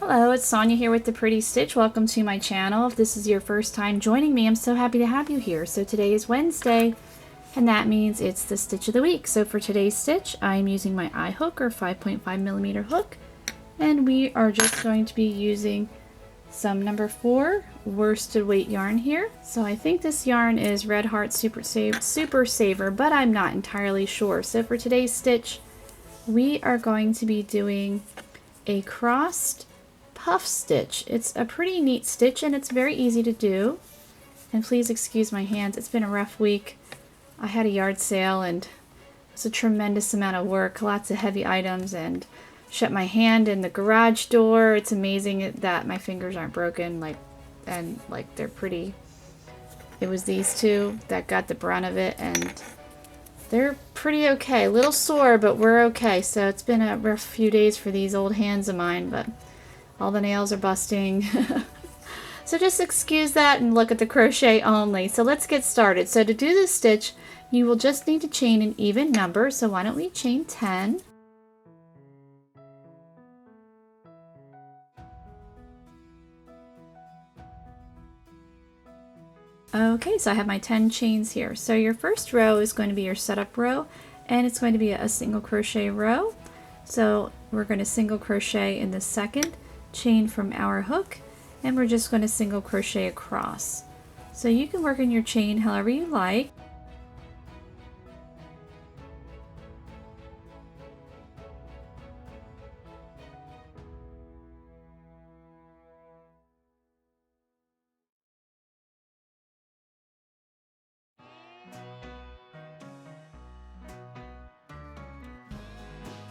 Hello, it's Sonia here with The Pretty Stitch. Welcome to my channel. If this is your first time joining me, I'm so happy to have you here. So today is Wednesday, and that means it's the stitch of the week. So for today's stitch, I'm using my eye hook or 5.5mm hook, and we are just going to be using some number 4 worsted weight yarn here. So I think this yarn is Red Heart Super Saver, but I'm not entirely sure. So for today's stitch, we are going to be doing a crossed puff stitch. It's a pretty neat stitch and it's very easy to do. And please excuse my hands, it's been a rough week. I had a yard sale and it was a tremendous amount of work, lots of heavy items, and shut my hand in the garage door. It's amazing that my fingers aren't broken, and they're pretty. It was these two that got the brunt of it, and they're pretty okay. A little sore, but we're okay. So it's been a rough few days for these old hands of mine, but all the nails are busting. So just excuse that and look at the crochet only. So let's get started. So to do this stitch, you will just need to chain an even number. So why don't we chain 10? Okay, so I have my 10 chains here. So your first row is going to be your setup row, and it's going to be a single crochet row. So we're going to single crochet in the second chain from our hook, and we're just going to single crochet across. So you can work in your chain however you like.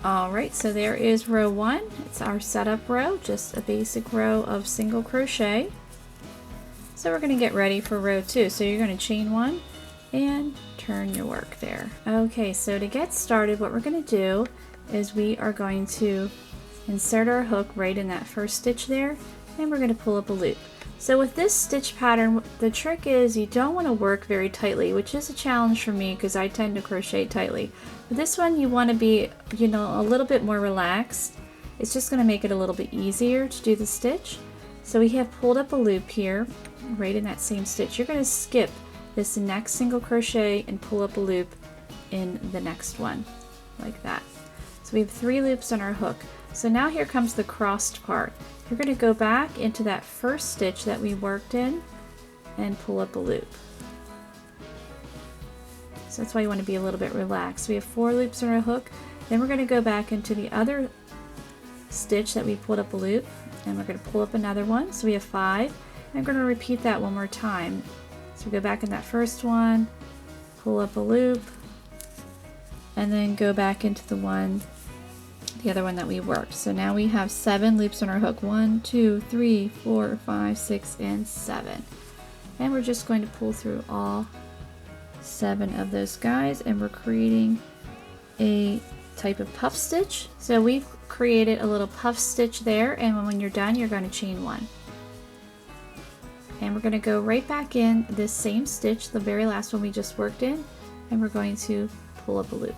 Alright, so there is row 1. It's our setup row, just a basic row of single crochet. So we're going to get ready for row 2. So you're going to chain 1 and turn your work there. Okay, so to get started, what we're going to do is we are going to insert our hook right in that first stitch there, and we're going to pull up a loop. So with this stitch pattern, the trick is you don't want to work very tightly, which is a challenge for me because I tend to crochet tightly. But this one you want to be, a little bit more relaxed. It's just going to make it a little bit easier to do the stitch. So we have pulled up a loop here, right in that same stitch. You're going to skip this next single crochet and pull up a loop in the next one, like that. So we have 3 loops on our hook. So now here comes the crossed part. You're going to go back into that first stitch that we worked in and pull up a loop. So that's why you want to be a little bit relaxed. We have 4 loops on our hook. Then we're going to go back into the other stitch that we pulled up a loop, and we're going to pull up another one. So we have 5. And I'm going to repeat that one more time. So we go back in that first one, pull up a loop, and then go back into the other one that we worked. So now we have 7 loops on our hook. 1, 2, 3, 4, 5, 6, and 7. And we're just going to pull through all 7 of those guys, and we're creating a type of puff stitch. So we've created a little puff stitch there, and when you're done, you're going to chain 1. And we're going to go right back in this same stitch, the very last one we just worked in, and we're going to pull up a loop.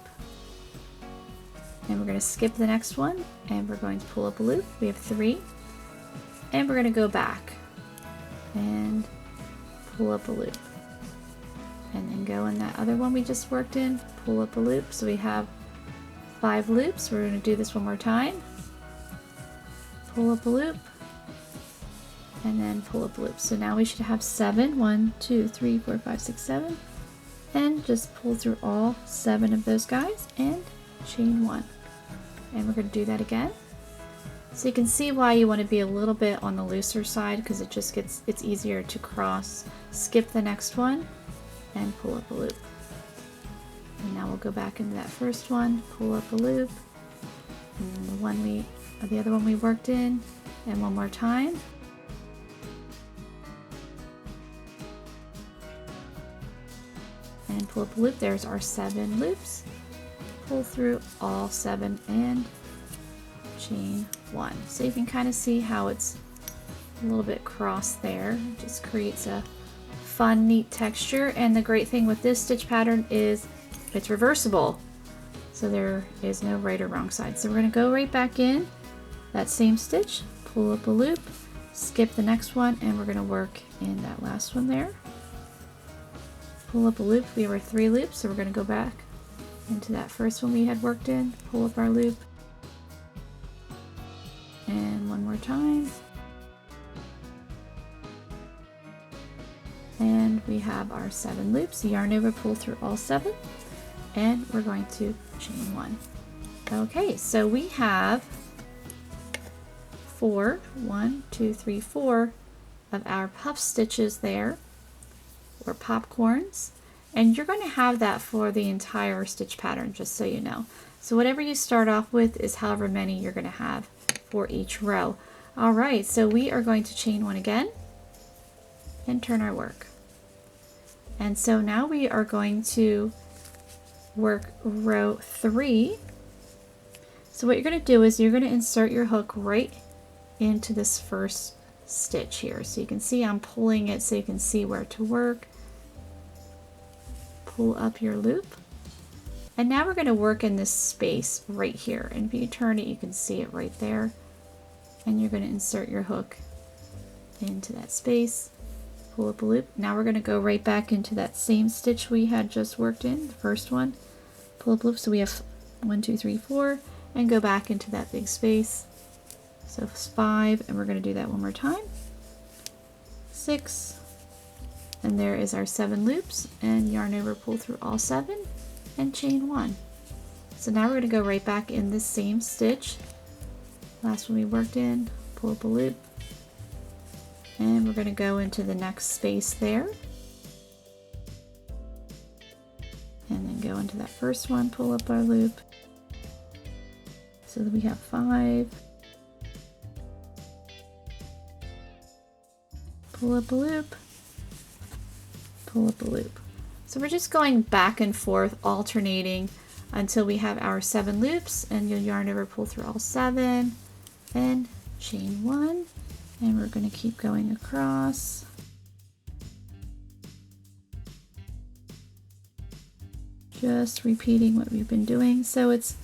And we're going to skip the next one, and we're going to pull up a loop. We have 3, and we're going to go back and pull up a loop, and then go in that other one we just worked in, pull up a loop. So we have 5 loops. We're going to do this one more time, pull up a loop, and then pull up a loop. So now we should have 7. 1, 2, 3, 4, 5, 6, 7, and just pull through all 7 of those guys and chain 1. And we're going to do that again. So you can see why you want to be a little bit on the looser side, because it's easier to cross. Skip the next one and pull up a loop. And now we'll go back into that first one, pull up a loop, and then the other one we worked in, and one more time. And pull up a loop. There's our 7 loops. Pull through all 7 and chain 1. So you can kind of see how it's a little bit crossed there. It just creates a fun, neat texture. And the great thing with this stitch pattern is it's reversible. So there is no right or wrong side. So we're going to go right back in that same stitch, pull up a loop, skip the next one, and we're going to work in that last one there. Pull up a loop. We have our 3 loops, so we're going to go back into that first one we had worked in, pull up our loop, and one more time. And we have our 7 loops. Yarn over, pull through all 7, and we're going to chain 1. Okay, so we have 4, 1, 2, 3, 4 of our puff stitches there, or popcorns, and you're going to have that for the entire stitch pattern, just so you know. So whatever you start off with is however many you're going to have for each row. All right, so we are going to chain 1 again and turn our work. And so now we are going to work row 3. So what you're going to do is you're going to insert your hook right into this first stitch here. So you can see I'm pulling it so you can see where to work. Pull up your loop. And now we're going to work in this space right here. And if you turn it, you can see it right there. And you're going to insert your hook into that space. Pull up a loop. Now we're going to go right back into that same stitch we had just worked in, the first one. Pull up a loop. So we have 1, 2, 3, 4, and go back into that big space. So it's 5, and we're going to do that one more time. 6, and there is our 7 loops, and yarn over, pull through all 7, and chain 1. So now we're going to go right back in this same stitch, last one we worked in, pull up a loop, and we're going to go into the next space there, and then go into that first one, pull up our loop, so that we have 5, pull up a loop, pull up a loop. So we're just going back and forth, alternating until we have our 7 loops, and you'll yarn over, pull through all 7, and chain 1, and we're going to keep going across. Just repeating what we've been doing. So it's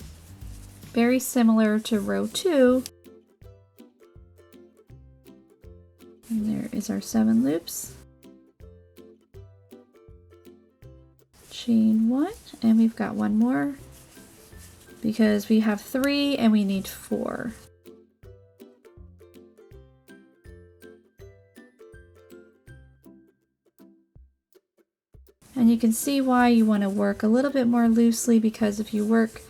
very similar to row 2. And there is our 7 loops. Chain 1, and we've got one more because we have 3 and we need 4. And you can see why you want to work a little bit more loosely, because if you work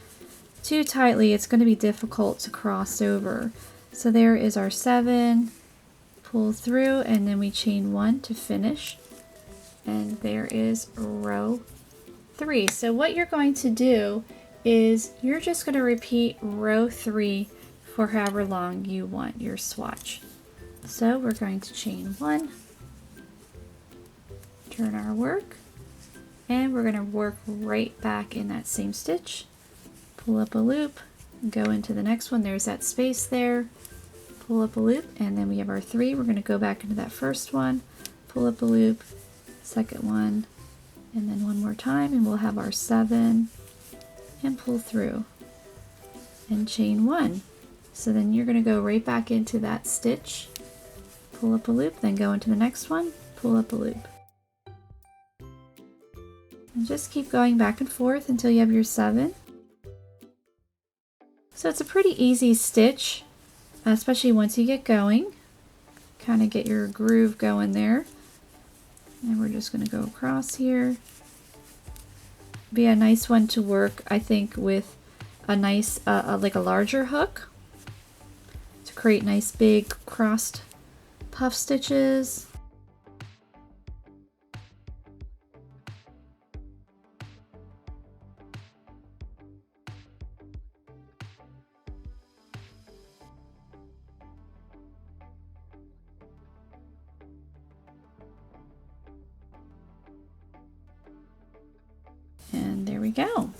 too tightly, it's going to be difficult to cross over. So there is our 7, pull through, and then we chain 1 to finish. And there is row 3. So what you're going to do is you're just going to repeat row 3 for however long you want your swatch. So we're going to chain 1, turn our work, and we're going to work right back in that same stitch, pull up a loop, go into the next one, there's that space there, pull up a loop, and then we have our 3. We're going to go back into that first one, pull up a loop, second one, and then one more time, and we'll have our 7, and pull through and chain 1. So then you're going to go right back into that stitch, pull up a loop, then go into the next one, pull up a loop. And just keep going back and forth until you have your 7. So it's a pretty easy stitch, especially once you get going. Kind of get your groove going there. And we're just going to go across here. Be a nice one to work, I think, with a nice, like a larger hook to create nice big crossed puff stitches. And there we go.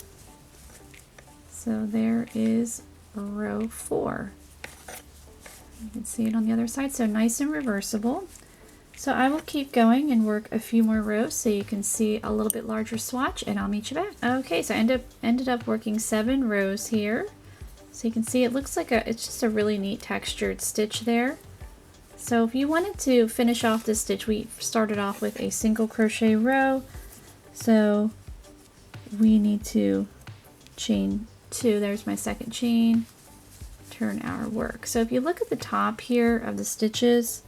So there is row 4. You can see it on the other side, so nice and reversible. So I will keep going and work a few more rows so you can see a little bit larger swatch, and I'll meet you back. Okay, so I ended up working 7 rows here. So you can see it looks like it's just a really neat textured stitch there. So if you wanted to finish off this stitch, we started off with a single crochet row. So we need to chain 2, there's my second chain, turn our work. So if you look at the top here of the stitches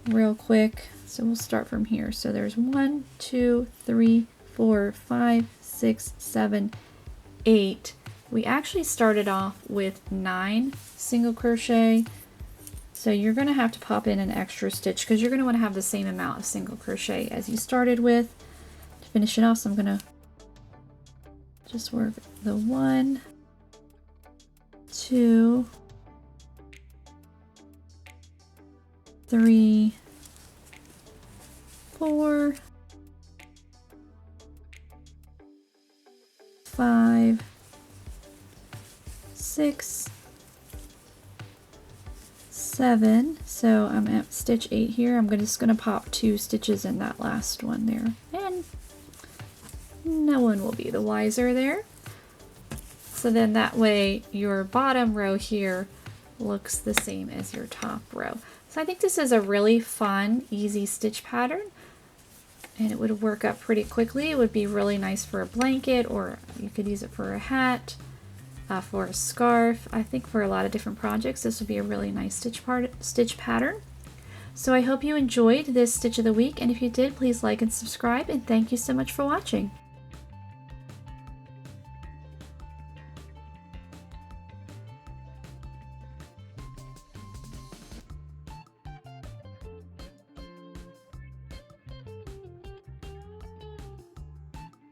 real quick, so we'll start from here. So there's 1, 2, 3, 4, 5, 6, 7, 8. We actually started off with 9 single crochet. So you're going to have to pop in an extra stitch because you're going to want to have the same amount of single crochet as you started with to finish it off. So I'm going to just work the 1, 2, 3, 4, 5, 6, 7. So I'm at stitch 8 here. I'm just going to pop 2 stitches in that last one there, and no one will be the wiser there. So then that way your bottom row here looks the same as your top row. So I think this is a really fun, easy stitch pattern, and it would work up pretty quickly. It would be really nice for a blanket, or you could use it for a hat, for a scarf. I think for a lot of different projects this would be a really nice stitch pattern. So I hope you enjoyed this stitch of the week, and if you did, please like and subscribe, and thank you so much for watching.